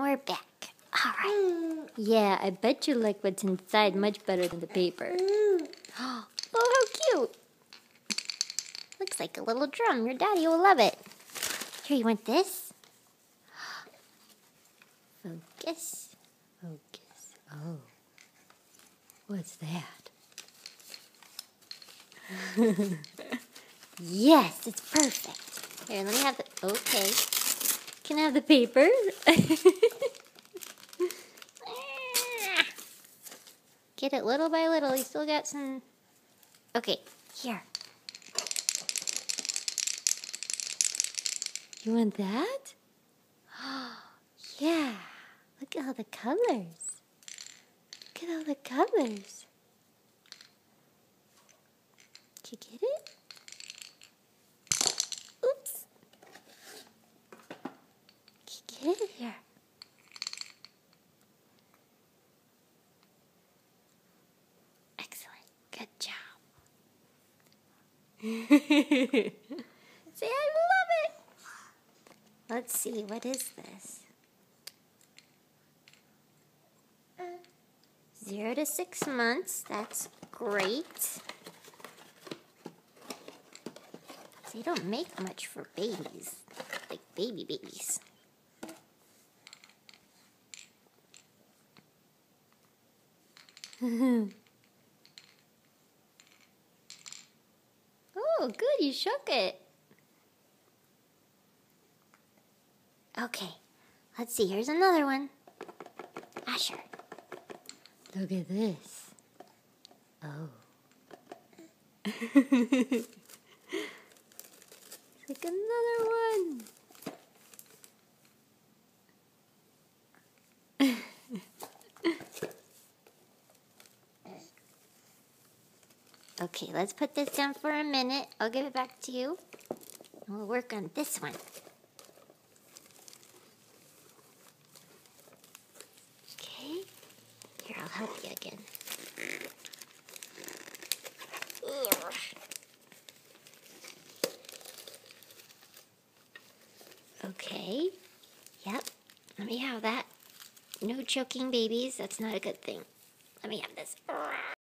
we're back. All right. Yeah, I bet you like what's inside much better than the paper. Oh, how cute. Looks like a little drum. Your daddy will love it. Here, you want this? Focus. Focus. Oh. What's that? Yes, it's perfect. Here, let me have the... Okay. Can I have the paper? Get it little by little. You still got some... Okay, here. You want that? Yeah. Look at all the colors. Look at all the colors. Did you get it? Oops. Did you get it here? Excellent. Good job. Say, I love it. Let's see, what is this? 0 to 6 months. That's great. They don't make much for babies, like babies. Oh, good, you shook it. Okay, let's see, here's another one. Asher. Look at this. Oh. Like another one. Okay, let's put this down for a minute. I'll give it back to you. And we'll work on this one. Okay. Here, I'll help you again. Okay. Yep. Let me have that. No choking babies. That's not a good thing. Let me have this.